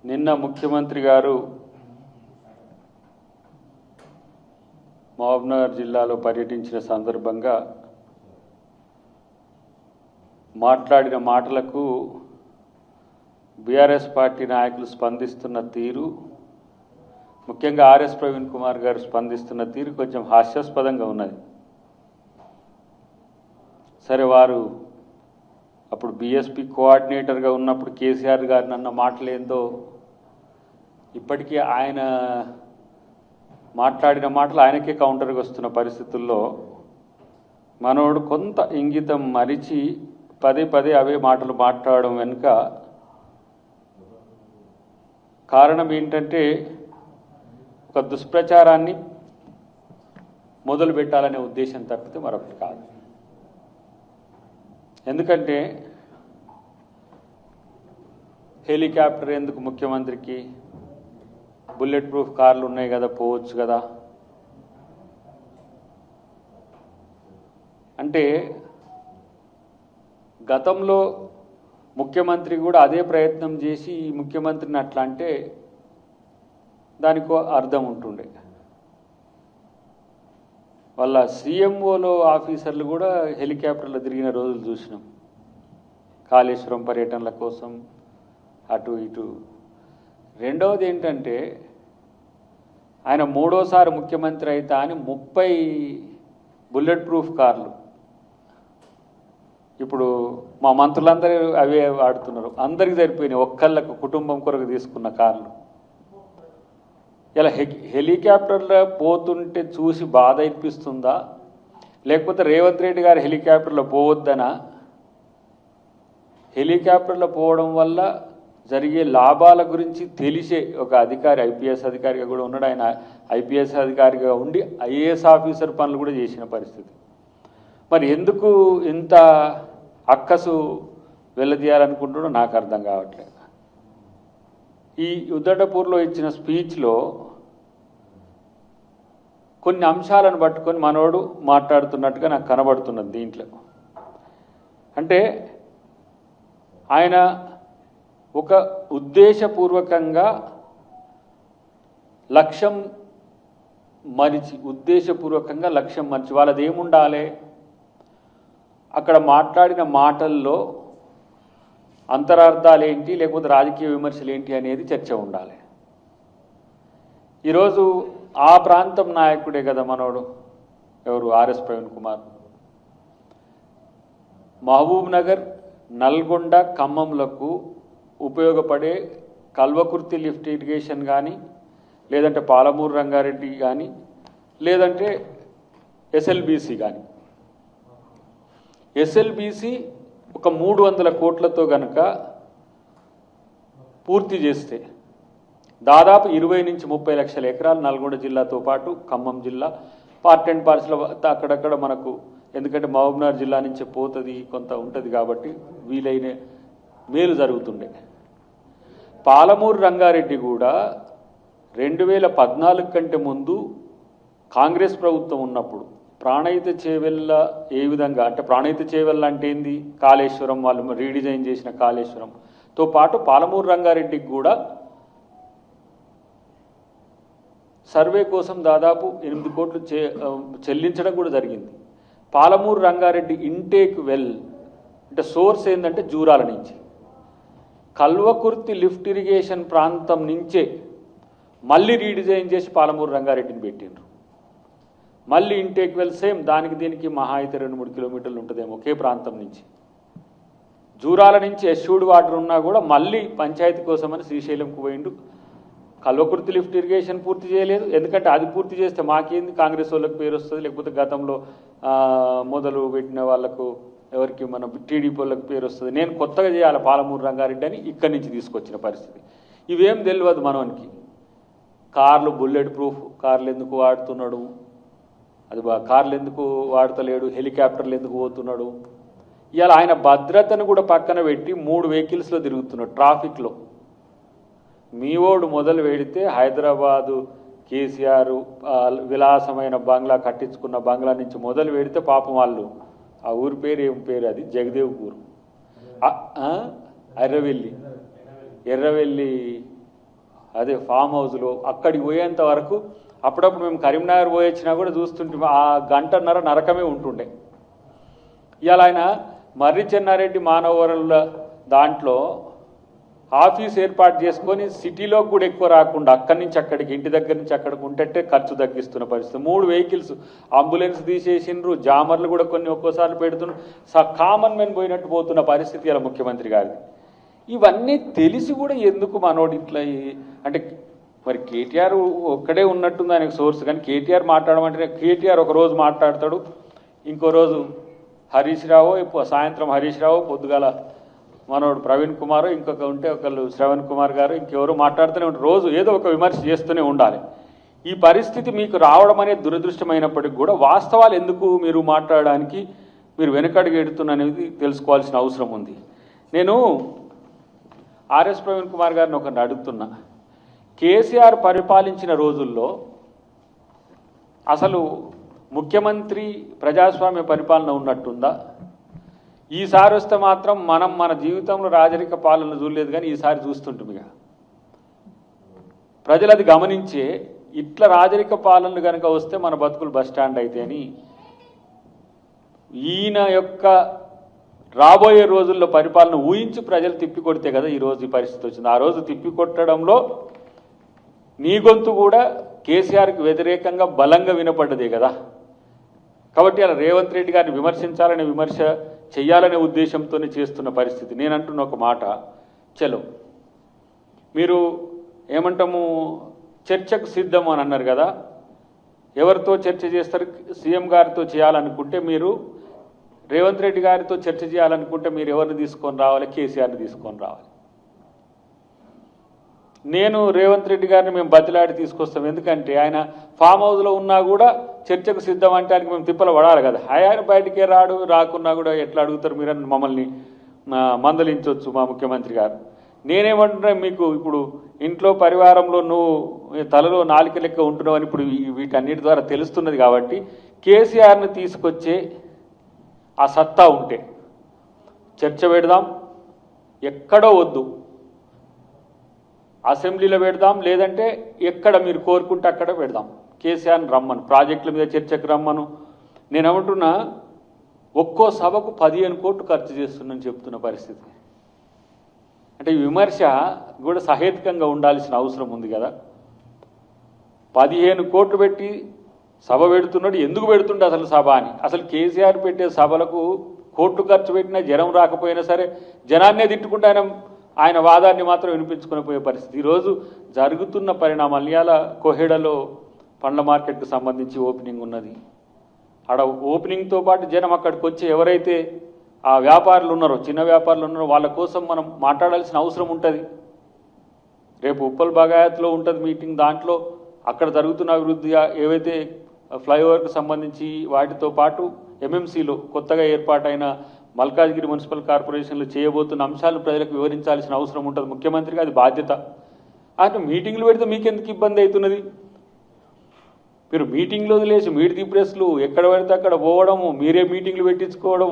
నిన్న ముఖ్యమంత్రి గారు మహబూబ్నగర్ జిల్లాలో పర్యటించిన సందర్భంగా మాట్లాడిన మాటలకు బీఆర్ఎస్ పార్టీ నాయకులు స్పందిస్తున్న తీరు, ముఖ్యంగా ఆర్ఎస్ ప్రవీణ్ కుమార్ గారు స్పందిస్తున్న తీరు కొంచెం హాస్యాస్పదంగా ఉన్నది. సరే, వారు అప్పుడు బీఎస్పీ కోఆర్డినేటర్గా ఉన్నప్పుడు కేసీఆర్ గారిని అన్న మాటలేందో ఇప్పటికీ ఆయన మాట్లాడిన మాటలు ఆయనకే కౌంటర్గా వస్తున్న పరిస్థితుల్లో మనోడు కొంత ఇంగితం మరిచి పదే పదే అవే మాటలు మాట్లాడడం వెనుక కారణం ఏంటంటే ఒక దుష్ప్రచారాన్ని మొదలు పెట్టాలనే ఉద్దేశం తప్పితే మరొకటి కాదు. ఎందుకంటే హెలికాప్టర్ ఎందుకు ముఖ్యమంత్రికి, బుల్లెట్ ప్రూఫ్ కార్లు ఉన్నాయి కదా, పోవచ్చు కదా అంటే గతంలో ముఖ్యమంత్రి కూడా అదే ప్రయత్నం చేసి ఈ ముఖ్యమంత్రిని అట్లా అంటే దానికో అర్థం ఉంటుండే. వాళ్ళ సీఎంఓలో ఆఫీసర్లు కూడా హెలికాప్టర్లో తిరిగిన రోజులు చూసినాం, కాళేశ్వరం పర్యటనల కోసం అటు ఇటు. రెండవది ఏంటంటే ఆయన మూడోసారి ముఖ్యమంత్రి అయితా అని 30 బుల్లెట్ ప్రూఫ్ కార్లు, ఇప్పుడు మా మంత్రులందరూ అవే వాడుతున్నారు, అందరికీ సరిపోయినాయి, ఒక్కళ్ళకు కుటుంబం కొరకు తీసుకున్న కార్లు. ఇలా హెలికాప్టర్లో పోతుంటే చూసి బాధ ఇప్పిస్తుందా, లేకపోతే రేవంత్ రెడ్డి గారు హెలికాప్టర్లో పోవద్దనా? హెలికాప్టర్లో పోవడం వల్ల జరిగే లాభాల గురించి తెలిసే ఒక అధికారి, ఐపీఎస్ అధికారిగా కూడా ఉన్నాడు. ఆయన ఐపీఎస్ అధికారిగా ఉండి ఐఏఎస్ ఆఫీసర్ పనులు కూడా చేసిన పరిస్థితి. మరి ఎందుకు ఇంత అక్కసు వెళ్ళదీయాలనుకుంటున్నాడో నాకు అర్థం కావట్లేదు. ఈ ఉద్దటపూర్లో ఇచ్చిన స్పీచ్లో కొన్ని అంశాలను పట్టుకొని మనోడు మాట్లాడుతున్నట్టుగా నాకు కనబడుతున్నది. దీంట్లో అంటే ఆయన ఒక ఉద్దేశపూర్వకంగా లక్ష్యం మరిచి వాళ్ళది ఏముండాలి, అక్కడ మాట్లాడిన మాటల్లో అంతరార్థాలు ఏంటి, లేకపోతే రాజకీయ విమర్శలు ఏంటి అనేది చర్చ ఉండాలి. ఈరోజు ఆ ప్రాంతం నాయకుడే కదా మనోడు, ఎవరు, ఆర్ఎస్ ప్రవీణ్ కుమార్. మహబూబ్ నగర్, నల్గొండ, ఖమ్మంలకు ఉపయోగపడే కల్వకుర్తి లిఫ్ట్ ఇరిగేషన్ కానీ, లేదంటే పాలమూరు రంగారెడ్డి కానీ, లేదంటే ఎస్ఎల్బీసీ కానీ, ఎస్ఎల్బీసీ ఒక 300 కోట్లతో కనుక పూర్తి చేస్తే దాదాపు 20 నుంచి 30 లక్షల ఎకరాలు నల్గొండ జిల్లాతో పాటు ఖమ్మం జిల్లా పార్ట్ అండ్ పార్సల్ అక్కడక్కడ మనకు, ఎందుకంటే మహబూబ్నగర్ జిల్లా నుంచి పోతుంది, కొంత ఉంటుంది కాబట్టి వీలైన మేలు జరుగుతుండే. పాలమూరు రంగారెడ్డి కూడా 2014 కంటే ముందు కాంగ్రెస్ ప్రభుత్వం ఉన్నప్పుడు ప్రాణహిత చేవెళ్ళ ఏ విధంగా, అంటే ప్రాణహిత చేవెళ్ళ అంటే ఏంది, కాళేశ్వరం వాళ్ళు రీడిజైన్ చేసిన కాళేశ్వరంతో పాటు పాలమూరు రంగారెడ్డికి కూడా సర్వే కోసం దాదాపు 8 కోట్లు చెల్లించడం కూడా జరిగింది. పాలమూరు రంగారెడ్డి ఇంటేక్ వెల్ అంటే సోర్స్ ఏంటంటే జూరాల నుంచి, కల్వకుర్తి లిఫ్ట్ ఇరిగేషన్ ప్రాంతం నుంచే మళ్ళీ రీడిజైన్ చేసి పాలమూరు రంగారెడ్డిని పెట్టిండ్రు. మళ్ళీ ఇంటేక్ వెల్ సేమ్, దానికి దీనికి మహా అయితే 2-3 కిలోమీటర్లు ఉంటుందేమో ఒకే ప్రాంతం నుంచి. జూరాల నుంచి ఎస్యూడ్ వాటర్ ఉన్నా కూడా మళ్ళీ పంచాయతీ కోసమని శ్రీశైలంకు పోయిండు. కల్వకుర్తి లిఫ్ట్ ఇరిగేషన్ పూర్తి చేయలేదు, ఎందుకంటే అది పూర్తి చేస్తే మాకేంది, కాంగ్రెస్ వాళ్ళకి పేరు వస్తుంది, లేకపోతే గతంలో మొదలు పెట్టిన వాళ్ళకు ఎవరికి మన టీడీపీ వాళ్ళకి పేరు వస్తుంది. నేను కొత్తగా చేయాలి పాలమూరు రంగారెడ్డి అని ఇక్కడి నుంచి తీసుకొచ్చిన పరిస్థితి. ఇవేం తెలియదు మనోనికి. కార్లు, బుల్లెట్ ప్రూఫ్ కార్లు ఎందుకు వాడుతున్నాడు, అది కార్లు ఎందుకు వాడతలేడు, హెలికాప్టర్లు ఎందుకు పోతున్నాడు. ఇవాళ ఆయన భద్రతను కూడా పక్కన పెట్టి 3 వెహికల్స్లో తిరుగుతున్నాడు ట్రాఫిక్లో. మీ ఓడు మొదలు పెడితే హైదరాబాదు కేసీఆర్ విలాసమైన బంగ్లా కట్టించుకున్న బంగ్లా నుంచి మొదలు పెడితే పాపం వాళ్ళు, ఆ ఊరి పేరు ఏం పేరు, అది జగదేవ్పూర్, ఎర్రవెల్లి అదే ఫామ్ హౌస్లో అక్కడికి పోయేంత వరకు అప్పుడప్పుడు మేము కరీంనగర్ పోయొచ్చినా కూడా చూస్తుంటే ఆ గంటన్నర నరకమే ఉంటుండే. ఇవాళ ఆయన మర్రి చెన్నారెడ్డి మానవవరుల దాంట్లో ఆఫీస్ ఏర్పాటు చేసుకొని సిటీలో కూడా ఎక్కువ రాకుండా అక్కడి నుంచి అక్కడికి ఇంటి దగ్గర నుంచి అక్కడికి ఉంటే ఖర్చు తగ్గిస్తున్న పరిస్థితి. 3 వెహికల్స్ అంబులెన్స్ తీసేసిండ్రు, జామర్లు కూడా కొన్ని ఒక్కోసారి పెడుతున్నారు, కామన్ మెన్ పోయినట్టు పోతున్న పరిస్థితి ఇలా ముఖ్యమంత్రి గారిది. ఇవన్నీ తెలిసి కూడా ఎందుకు మనోడు ఇట్లా అంటే మరి కేటీఆర్ ఒక్కడే ఉన్నట్టుంది ఆయనకు సోర్స్, కానీ కేటీఆర్ మాట్లాడమంటే కేటీఆర్ ఒక రోజు మాట్లాడతాడు, ఇంకో రోజు హరీష్ రావు, సాయంత్రం హరీష్ రావు, పొద్దుగాల మనోడు ప్రవీణ్ కుమార్, ఇంకొక ఉంటే ఒకళ్ళు శ్రవణ్ కుమార్ గారు, ఇంకెవరు మాట్లాడుతూనే ఉంటారు. రోజు ఏదో ఒక విమర్శ చేస్తూనే ఉండాలి. ఈ పరిస్థితి మీకు రావడం అనేది దురదృష్టమైనప్పటికీ కూడా వాస్తవాలు ఎందుకు మీరు మాట్లాడడానికి మీరు వెనకడుగు ఎడుతున్నది తెలుసుకోవాల్సిన అవసరం ఉంది. నేను ఆర్ఎస్ ప్రవీణ్ కుమార్ గారిని ఒకరిని అడుగుతున్నా, కేసీఆర్ పరిపాలించిన రోజుల్లో అసలు ముఖ్యమంత్రి ప్రజాస్వామ్య పరిపాలన ఉన్నట్టుందా? ఈసారి వస్తే మాత్రం మన జీవితంలో రాజరిక పాలన చూడలేదు, కానీ ఈసారి చూస్తుంటాం. ప్రజలు అది గమనించే ఇట్లా రాజరిక పాలనలు కనుక వస్తే మన బతుకులు బస్టాండ్ అయితే అని ఈయన యొక్క రాబోయే రోజుల్లో పరిపాలన ఊహించి ప్రజలు తిప్పికొడితే కదా ఈరోజు ఈ పరిస్థితి వచ్చింది. ఆ రోజు తిప్పికొట్టడంలో నీ గొంతు కూడా కేసీఆర్కి వ్యతిరేకంగా బలంగా వినపడ్డదే కదా. కాబట్టి అలా రేవంత్ రెడ్డి గారిని విమర్శించాలనే విమర్శ చెయ్యాలనే ఉద్దేశంతోనే చేస్తున్న పరిస్థితి. నేను అంటున్న ఒక మాట, చలో మీరు ఏమంటాము చర్చకు సిద్ధం అని అన్నారు కదా, ఎవరితో చర్చ చేస్తారు? సీఎం గారితో చేయాలనుకుంటే మీరు రేవంత్ రెడ్డి గారితో చర్చ చేయాలనుకుంటే మీరు ఎవరిని తీసుకొని రావాలి? కేసీఆర్ని తీసుకొని రావాలి. నేను రేవంత్ రెడ్డి గారిని మేము బతిలాడి తీసుకొస్తాం, ఎందుకంటే ఆయన ఫామ్ హౌస్లో ఉన్నా కూడా చర్చకు సిద్ధం అంటే ఆయనకి మేము తిప్పలు పడాలి కదా. ఆయన బయటికే రాకున్నా కూడా ఎట్లా అడుగుతారు మీరని మమ్మల్ని మందలించవచ్చు మా ముఖ్యమంత్రి గారు. నేనేమంటున్నా, మీకు ఇప్పుడు ఇంట్లో పరివారంలో నువ్వు తలలో నాలిక లెక్క ఉంటున్నావు అని ఇప్పుడు వీటన్నిటి ద్వారా తెలుస్తున్నది. కాబట్టి కేసీఆర్ని తీసుకొచ్చే ఆ సత్తా ఉంటే చర్చ పెడదాం, ఎక్కడో వద్దు, అసెంబ్లీలో పెడదాం, లేదంటే ఎక్కడ మీరు కోరుకుంటే అక్కడ పెడదాం. కేసీఆర్ని రమ్మను, ప్రాజెక్టుల మీద చర్చకు రమ్మను. నేను ఏమంటున్నా, ఒక్కో సభకు 15 కోట్లు ఖర్చు చేస్తుందని చెప్తున్న పరిస్థితి. అంటే ఈ విమర్శ కూడా సహేతుకంగా ఉండాల్సిన అవసరం ఉంది కదా. 15 కోట్లు పెట్టి సభ పెడుతున్నాడు, ఎందుకు పెడుతుండే అసలు సభ అని? అసలు కేసీఆర్ పెట్టే సభలకు కోట్లు ఖర్చు పెట్టినా జనం రాకపోయినా సరే జనాన్నే తిట్టుకుంటే ఆయన వాదాన్ని మాత్రం వినిపించుకుని పోయే పరిస్థితి. ఈరోజు జరుగుతున్న పరిణామాలు, ఇవాళ కోహెడలో పండ్ల మార్కెట్కు సంబంధించి ఓపెనింగ్ ఉన్నది. ఆడ ఓపెనింగ్తో పాటు జనం అక్కడికి వచ్చి ఎవరైతే ఆ వ్యాపారులు ఉన్నారో, చిన్న వ్యాపారులు ఉన్నారో వాళ్ళ కోసం మనం మాట్లాడాల్సిన అవసరం ఉంటుంది. రేపు ఉప్పల్ బగాయత్లో ఉంటుంది మీటింగ్, దాంట్లో అక్కడ జరుగుతున్న అభివృద్ధి ఏవైతే ఫ్లైఓవర్కి సంబంధించి వాటితో పాటు ఎంఎంసీలో కొత్తగా ఏర్పాటైన మల్కాజ్గిరి మున్సిపల్ కార్పొరేషన్లు చేయబోతున్న అంశాలను ప్రజలకు వివరించాల్సిన అవసరం ఉంటుంది. ముఖ్యమంత్రిగా అది బాధ్యత. అంటే మీటింగ్లు పెడితే మీకెందుకు ఇబ్బంది అవుతున్నది? మీరు మీటింగ్లు వదిలేసి మీడియా ప్రెస్లు ఎక్కడ పడితే అక్కడ పోవడము, మీరే మీటింగ్లు పెట్టించుకోవడం,